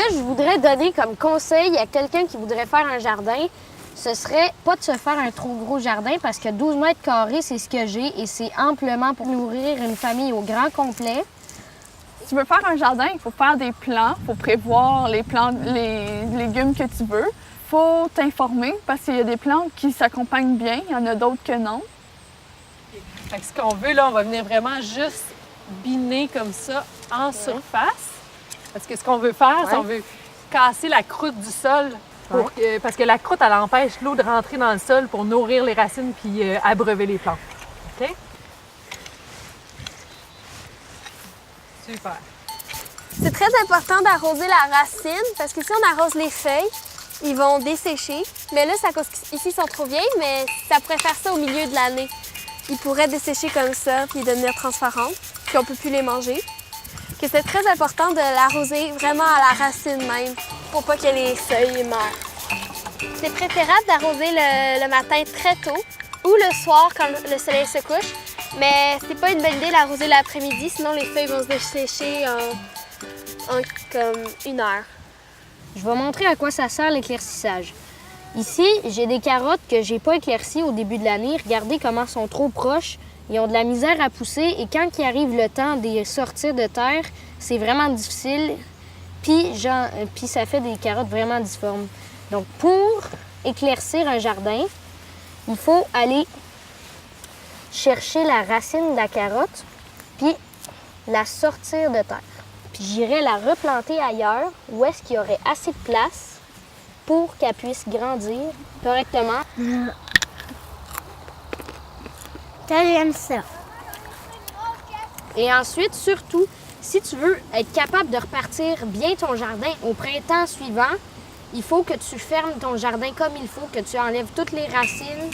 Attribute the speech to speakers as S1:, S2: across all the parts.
S1: que je voudrais donner comme conseil à quelqu'un qui voudrait faire un jardin, ce serait pas de se faire un trop gros jardin parce que 12 mètres carrés, c'est ce que j'ai et c'est amplement pour nourrir une famille au grand complet.
S2: Si tu veux faire un jardin, il faut faire des plans, il faut prévoir les légumes que tu veux. Il faut t'informer parce qu'il y a des plantes qui s'accompagnent bien, il y en a d'autres que non.
S3: Fait que ce qu'on veut, là, on va venir vraiment juste biner comme ça en surface. Parce que ce qu'on veut faire, c'est qu'on veut casser la croûte du sol. Parce que la croûte, elle empêche l'eau de rentrer dans le sol pour nourrir les racines puis abreuver les plantes. OK? Super.
S4: C'est très important d'arroser la racine parce que si on arrose les feuilles, ils vont dessécher. Mais là, c'est à cause qu'ici, ils sont trop vieilles, mais ça pourrait faire ça au milieu de l'année. Ils pourraient dessécher comme ça puis devenir transparents, puis on peut plus les manger. Que c'est très important de l'arroser vraiment à la racine même, pour pas que les feuilles meurent. C'est préférable d'arroser le matin très tôt ou le soir quand le soleil se couche. Mais c'est pas une bonne idée d'arroser l'après-midi, sinon les feuilles vont se dessécher en comme 1 heure.
S1: Je vais montrer à quoi ça sert l'éclaircissage. Ici, j'ai des carottes que j'ai pas éclaircies au début de l'année. Regardez comment elles sont trop proches. Ils ont de la misère à pousser et quand il arrive le temps de les sortir de terre, c'est vraiment difficile. Puis ça fait des carottes vraiment difformes. Donc, pour éclaircir un jardin, il faut aller chercher la racine de la carotte puis la sortir de terre. Puis j'irai la replanter ailleurs où est-ce qu'il y aurait assez de place pour qu'elle puisse grandir correctement.
S5: J'aime ça.
S1: Et ensuite, surtout, si tu veux être capable de repartir bien ton jardin au printemps suivant, il faut que tu fermes ton jardin comme il faut, que tu enlèves toutes les racines.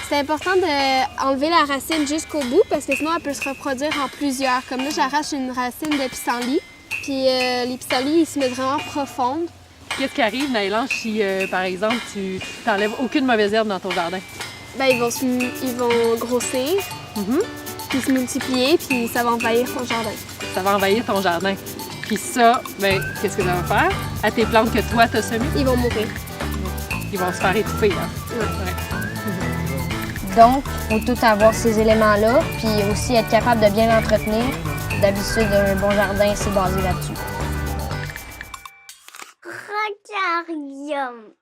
S4: C'est important d'enlever la racine jusqu'au bout parce que sinon elle peut se reproduire en plusieurs. Comme là, j'arrache une racine de pissenlit. Puis les pissenlits, ils se mettent vraiment profondes.
S3: Qu'est-ce qui arrive, Naëlan, si, par exemple, tu n'enlèves aucune mauvaise herbe dans ton jardin?
S4: Ben, ils vont grossir, puis se multiplier, puis ça va envahir ton jardin.
S3: Ça va envahir ton jardin. Puis ça, ben, qu'est-ce que ça va faire à tes plantes que toi, tu as semées?
S4: Ils vont mourir.
S3: Ils vont se faire étouffer, hein?
S1: Donc, il faut tout avoir ces éléments-là, puis aussi être capable de bien l'entretenir. D'habitude, un bon jardin, c'est basé là-dessus.
S5: Aquarium.